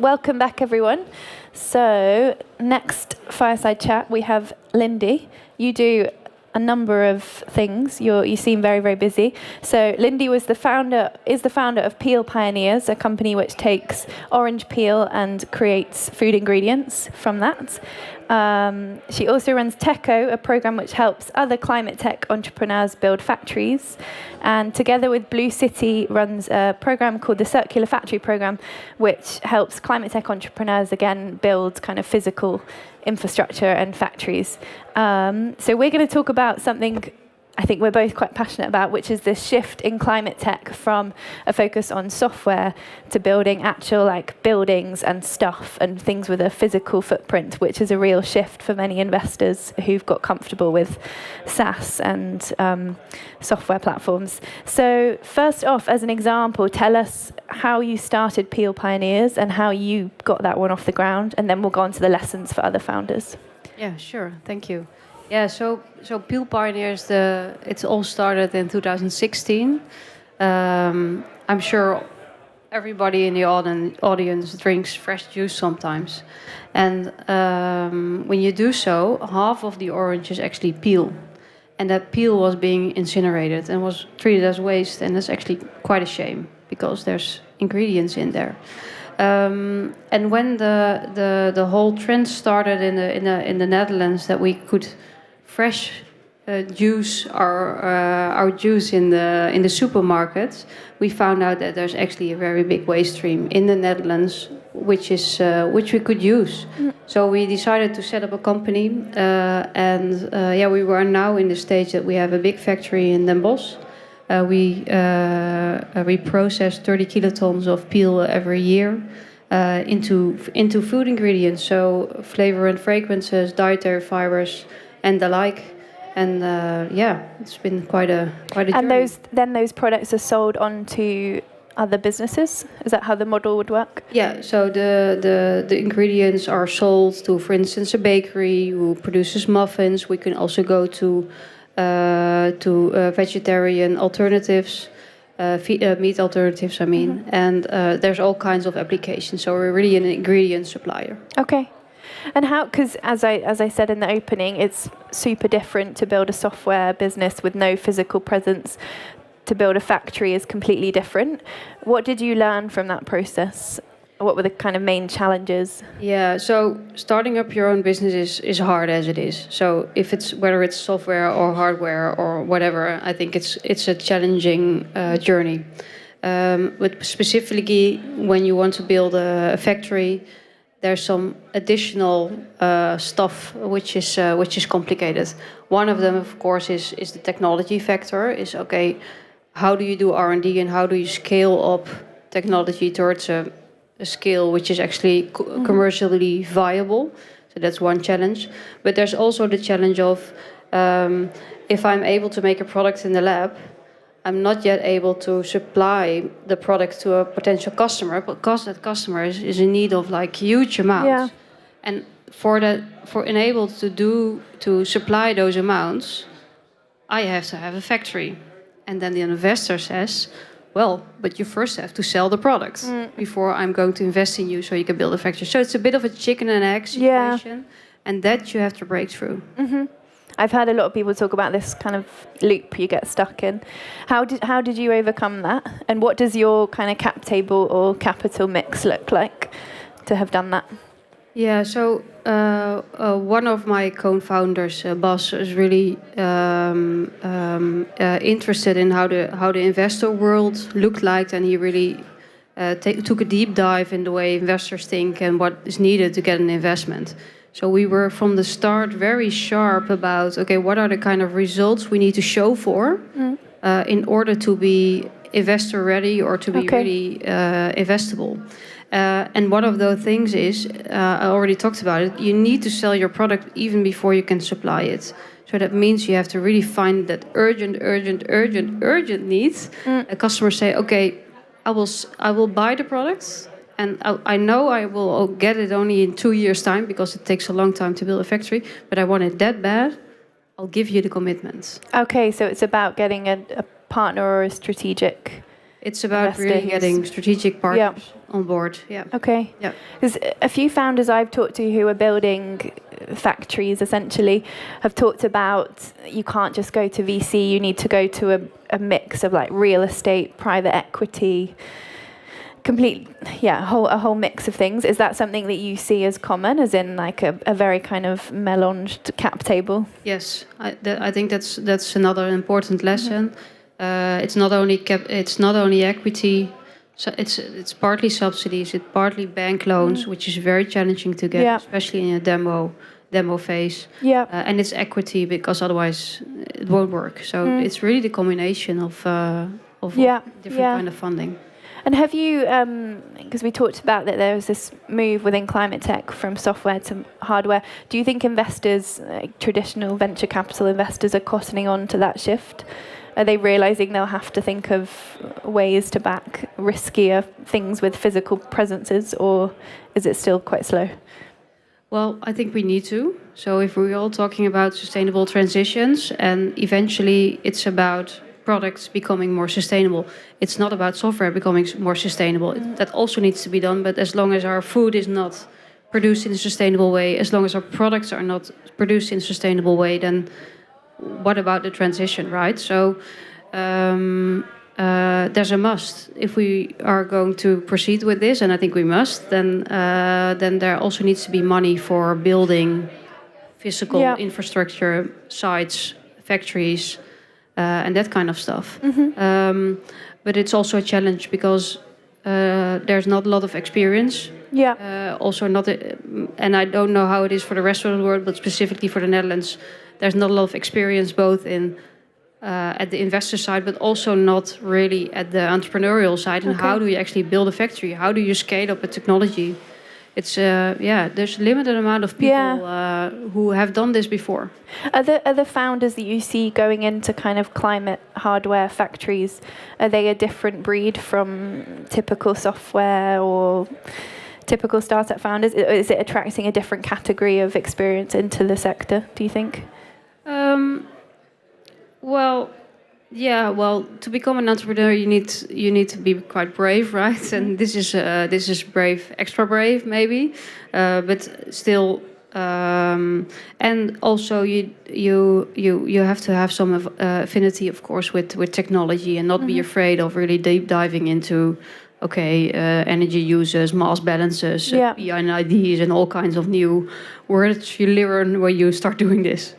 welcome back, everyone. So, next fireside chat, we have Lindy. You do a number of things. You seem very, very busy. So, Lindy is the founder of PeelPioneers, a company which takes orange peel and creates food ingredients from that. She also runs Tekkoo, a program which helps other climate tech entrepreneurs build factories. And together with Blue City runs a program called the Circular Factory Program, which helps climate tech entrepreneurs, again, build kind of physical infrastructure and factories. So we're going to talk about something I think we're both quite passionate about, which is this shift in climate tech from a focus on software to building actual buildings and stuff and things with a physical footprint, which is a real shift for many investors who've got comfortable with SaaS and software platforms. So first off, as an example, tell us how you started PeelPioneers and how you got that one off the ground, and then we'll go on to the lessons for other founders. Yeah, sure. Thank you. Yeah, so PeelPioneers, it's all started in 2016. I'm sure everybody in the audience drinks fresh juice sometimes. And when you do so, half of the oranges actually peel. And that peel was being incinerated and was treated as waste. And that's actually quite a shame because there's ingredients in there. And when the whole trend started in the Netherlands that we could fresh juice our juice in the supermarkets, we found out that there's actually a very big waste stream in the Netherlands, which we could use. So we decided to set up a company, we were now in the stage that we have a big factory in Den Bosch. We process 30 kilotons of peel every year into food ingredients, so flavor and fragrances, dietary fibers, and the like. And it's been quite a journey. And those products are sold on to other businesses? Is that how the model would work? Yeah, so the ingredients are sold to, for instance, a bakery who produces muffins. We can also go to vegetarian alternatives, meat alternatives, and there's all kinds of applications. So we're really an ingredient supplier. Okay. And how, because as I said in the opening, it's super different to build a software business with no physical presence. To build a factory is completely different. What did you learn from that process? What were the kind of main challenges? Yeah, so starting up your own business is hard as it is. So whether it's software or hardware or whatever, I think it's a challenging journey. But specifically, when you want to build a factory, there's some additional stuff which is complicated. One of them, of course, is the technology factor. Is okay, how do you do R&D and how do you scale up technology towards a scale which is actually commercially viable? So that's one challenge. But there's also the challenge of if I'm able to make a product in the lab, I'm not yet able to supply the product to a potential customer because that customer is in need of huge amounts. Yeah. And for enabled to supply those amounts, I have to have a factory. And then the investor says, well, but you first have to sell the product before I'm going to invest in you so you can build a factory. So it's a bit of a chicken and egg situation, and that you have to break through. Mm-hmm. I've heard a lot of people talk about this kind of loop you get stuck in. How did you overcome that? And what does your kind of cap table or capital mix look like to have done that? Yeah, so one of my co-founders, Bas, is really interested in how the investor world looked like, and he really took a deep dive in the way investors think and what is needed to get an investment. So we were from the start very sharp about, okay, what are the kind of results we need to show for in order to be investor ready or to be really investable. And one of those things is, I already talked about it, you need to sell your product even before you can supply it. So that means you have to really find that urgent needs. A customer say, okay, I will buy the product. And I know I will get it only in 2 years' time because it takes a long time to build a factory. But I want it that bad, I'll give you the commitment. Okay, so it's about getting a partner or a strategic It's about investor really who's- getting strategic partners on board. Yeah. Okay. Yeah. Because a few founders I've talked to who are building factories essentially have talked about you can't just go to VC, you need to go to a mix of like real estate, private equity, a whole mix of things. Is that something that you see as common, as in like a very kind of melanged cap table? Yes, I think that's another important lesson. It's not only equity. So it's partly subsidies, it's partly bank loans, which is very challenging to get, especially in a demo phase. Yeah. And it's equity because otherwise it won't work. So it's really the combination of different kind of funding. And have you, because we talked about that there was this move within climate tech from software to hardware, do you think investors, traditional venture capital investors, are cottoning on to that shift? Are they realizing they'll have to think of ways to back riskier things with physical presences, or is it still quite slow? Well, I think we need to. So if we're all talking about sustainable transitions, and eventually it's about products becoming more sustainable, it's not about software becoming more sustainable. That also needs to be done, but as long as our food is not produced in a sustainable way, as long as our products are not produced in a sustainable way, then what about the transition, right? So there's a must. If we are going to proceed with this, and I think we must, then there also needs to be money for building physical infrastructure, sites, factories, and that kind of stuff. But it's also a challenge because there's not a lot of experience. Also not, and I don't know how it is for the rest of the world, but specifically for the Netherlands, there's not a lot of experience both in at the investor side, but also not really at the entrepreneurial side. And how do you actually build a factory? How do you scale up a technology? It's there's a limited amount of people who have done this before. Are the founders that you see going into kind of climate hardware factories, are they a different breed from typical software or typical startup founders? Is it attracting a different category of experience into the sector, do you think? Well, to become an entrepreneur, you need to be quite brave, right? And this is brave, extra brave, maybe, but still. And also, you have to have some affinity, of course, with technology, and not be afraid of really deep diving into energy uses, mass balances, PINIDs, and all kinds of new words you learn when you start doing this.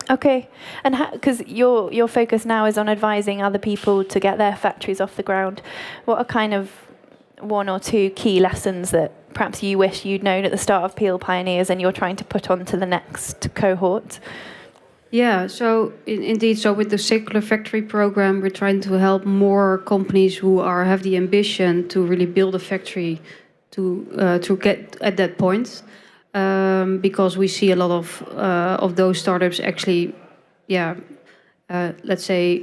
Okay, and because your focus now is on advising other people to get their factories off the ground, what are kind of one or two key lessons that perhaps you wish you'd known at the start of PeelPioneers and you're trying to put on to the next cohort? Yeah, so indeed, so with the Circular Factory program, we're trying to help more companies who have the ambition to really build a factory to get at that point. Because we see a lot of those startups actually, let's say,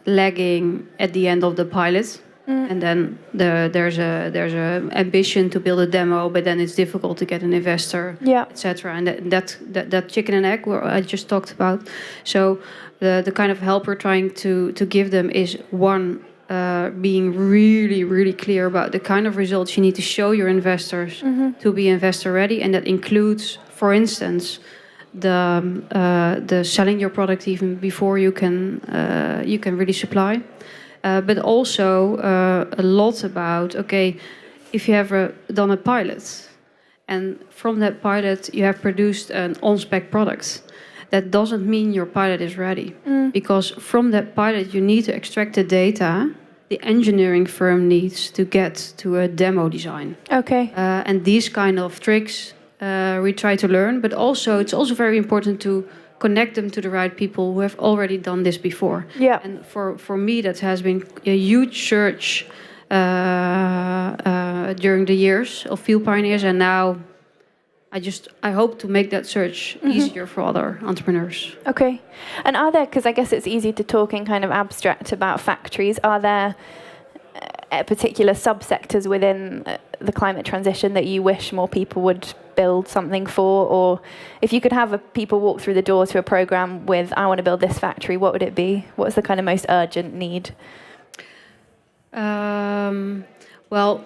lagging at the end of the pilot, and then there's a ambition to build a demo, but then it's difficult to get an investor, etc. And that chicken and egg where I just talked about. So the kind of help we're trying to give them is one. Being really, really clear about the kind of results you need to show your investors to be investor ready, and that includes, for instance, the selling your product even before you can really supply, but also a lot about if you have done a pilot, and from that pilot you have produced an on-spec product. That doesn't mean your pilot is ready, because from that pilot you need to extract the data the engineering firm needs to get to a demo design. And these kind of tricks we try to learn, but also it's also very important to connect them to the right people who have already done this before. And for me, that has been a huge search during the years of PeelPioneers, and now I hope to make that search easier for other entrepreneurs. Okay. And are there, because I guess it's easy to talk in kind of abstract about factories, are there particular subsectors within the climate transition that you wish more people would build something for? Or if you could have people walk through the door to a program with, I want to build this factory, what would it be? What's the kind of most urgent need? Well,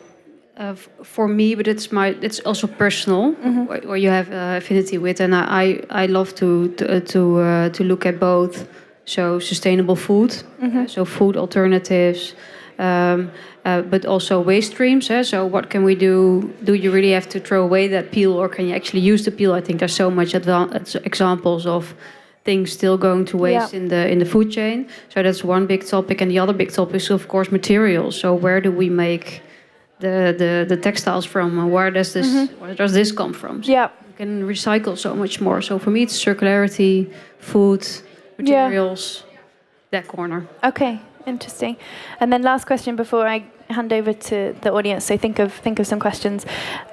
for me, but it's also personal, where you have affinity with, and I love to look at both. So sustainable food, so food alternatives, but also waste streams. So what can we do? Do you really have to throw away that peel, or can you actually use the peel? I think there's so much examples of things still going to waste in the food chain. So that's one big topic, and the other big topic is of course materials. So where do we make the textiles from? Where does this come from? So you can recycle so much more. So for me, it's circularity, food, materials, that corner. Okay, interesting. And then last question before I hand over to the audience. So think of some questions.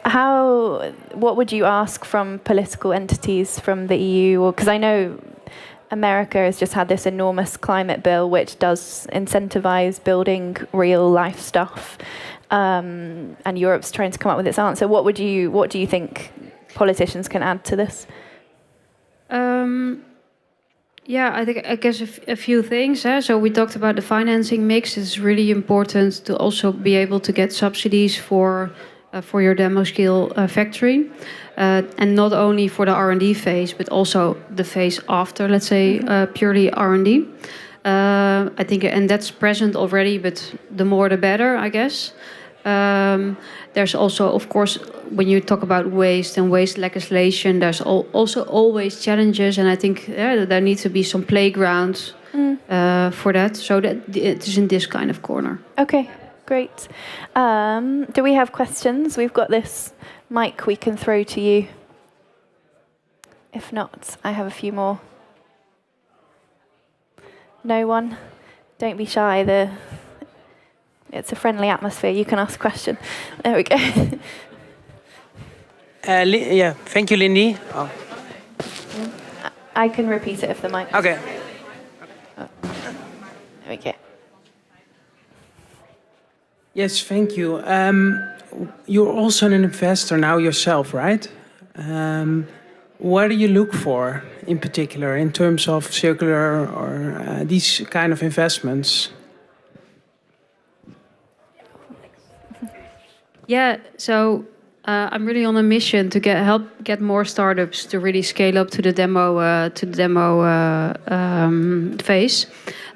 What would you ask from political entities from the EU? Or because I know America has just had this enormous climate bill which does incentivize building real life stuff, and Europe's trying to come up with its answer. What do you think politicians can add to this? I guess a few things. So we talked about the financing mix. It's really important to also be able to get subsidies for your demo scale factory, and not only for the R&D phase, but also the phase after, let's say, purely R&D. I think, and that's present already, but the more the better, I guess. There's also, of course, when you talk about waste and waste legislation, there's also always challenges, and I think there needs to be some playgrounds for that, so that it is in this kind of corner. Okay, great. Do we have questions? We've got this mic we can throw to you. If not, I have a few more. No one? Don't be shy. It's a friendly atmosphere. You can ask a question. There we go. Thank you, Lindy. Oh. I can repeat it if the mic. Okay. Oh. There we go. Yes, thank you. You're also an investor now yourself, right? What do you look for in particular in terms of circular or these kind of investments? Yeah, so I'm really on a mission to help get more startups to really scale up to the demo phase.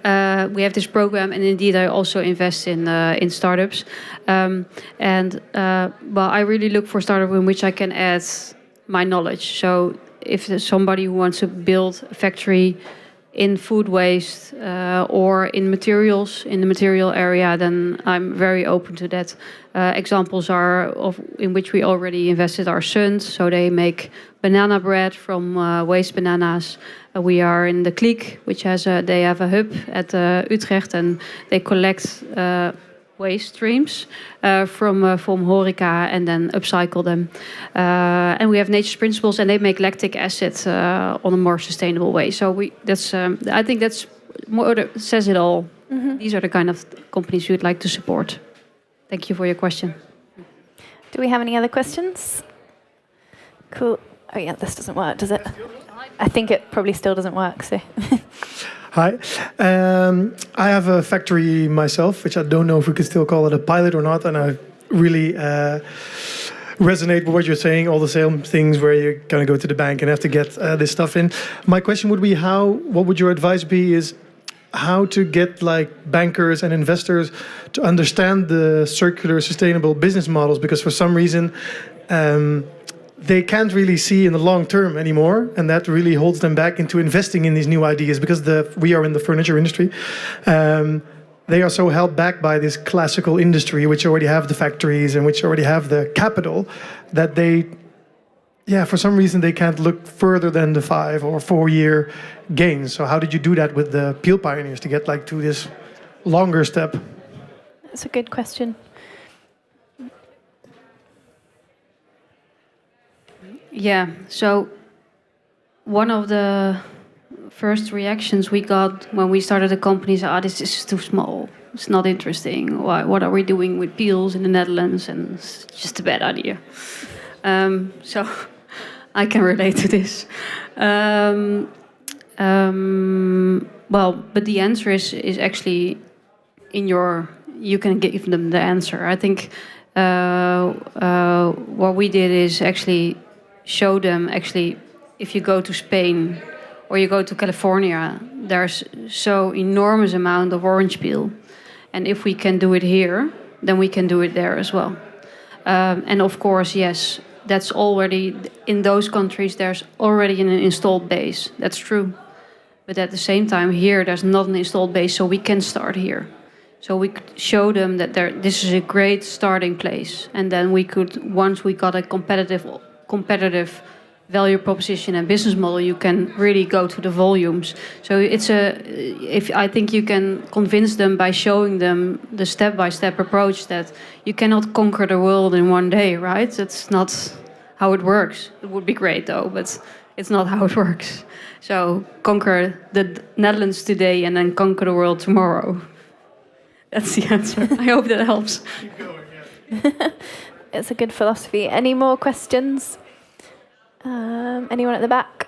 We have this program, and indeed, I also invest in startups. I really look for startups in which I can add my knowledge. So if there's somebody who wants to build a factory in food waste or in materials, in the material area, then I'm very open to that. Examples in which we already invested are Sunt, so they make banana bread from waste bananas. We are in the Kliek, which they have a hub at Utrecht, and they collect waste streams from horeca and then upcycle them. And we have Nature's Principles, and they make lactic acid on a more sustainable way. So I think that's more says it all. Mm-hmm. These are the kind of companies we would like to support. Thank you for your question. Do we have any other questions? Cool. Oh yeah, this doesn't work, does it? I think it probably still doesn't work, so. Hi. I have a factory myself, which I don't know if we could still call it a pilot or not, and I really resonate with what you're saying, all the same things where you're going to go to the bank and have to get this stuff in. My question would be what would your advice be is how to get like bankers and investors to understand the circular, sustainable business models, because for some reason they can't really see in the long term anymore, and that really holds them back into investing in these new ideas, because we are in the furniture industry. They are so held back by this classical industry, which already have the factories and which already have the capital, that for some reason they can't look further than the 5 or 4 year gains. So how did you do that with the PeelPioneers to get to this longer step? That's a good question. Yeah, so one of the first reactions we got when we started the company is, this is too small. It's not interesting. What are we doing with peels in the Netherlands? And it's just a bad idea. So I can relate to this. But the answer is actually in your you can give them the answer. I think what we did is actually show them, actually, if you go to Spain or you go to California, there's so enormous amount of orange peel. And if we can do it here, then we can do it there as well. And of course, yes, that's already, in those countries, there's already an installed base. That's true. But at the same time, here, there's not an installed base, so we can start here. So we could show them that this is a great starting place. And then we could, once we got a competitive value proposition and business model, you can really go to the volumes. So I think you can convince them by showing them the step-by-step approach that you cannot conquer the world in one day, right? That's not how it works. It would be great though, but it's not how it works. So conquer the Netherlands today and then conquer the world tomorrow. That's the answer. I hope that helps. Keep going, yeah. It's a good philosophy. Any more questions? Anyone at the back?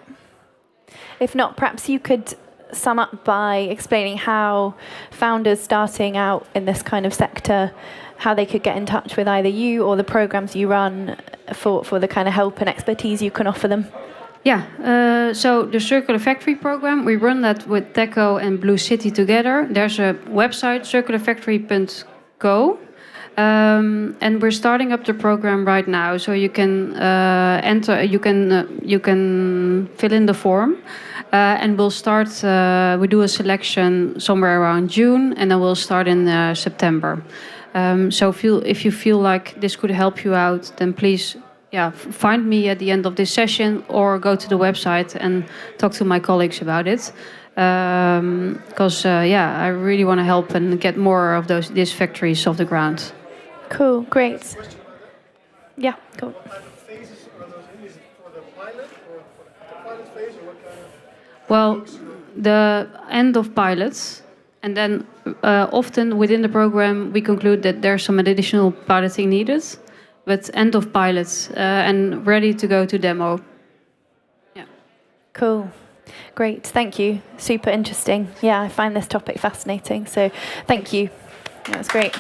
If not, perhaps you could sum up by explaining how founders starting out in this kind of sector, how they could get in touch with either you or the programs you run for the kind of help and expertise you can offer them. Yeah, so the Circular Factory program, we run that with Tekkoo and Blue City together. There's a website, circularfactory.co. And we're starting up the program right now, so you can enter. You can fill in the form, and we'll start. We do a selection somewhere around June, and then we'll start in September. So if you feel like this could help you out, then please, find me at the end of this session, or go to the website and talk to my colleagues about it. Because I really want to help and get more of these factories off the ground. Cool, great. Yeah, cool. What phases are those in? Is it for the pilot or for the pilot phase, or what kind of? Well, the end of pilots, and then often within the program we conclude that there's some additional piloting needed, but end of pilots and ready to go to demo. Yeah. Cool. Great, thank you. Super interesting. Yeah, I find this topic fascinating. So thank you. That was great.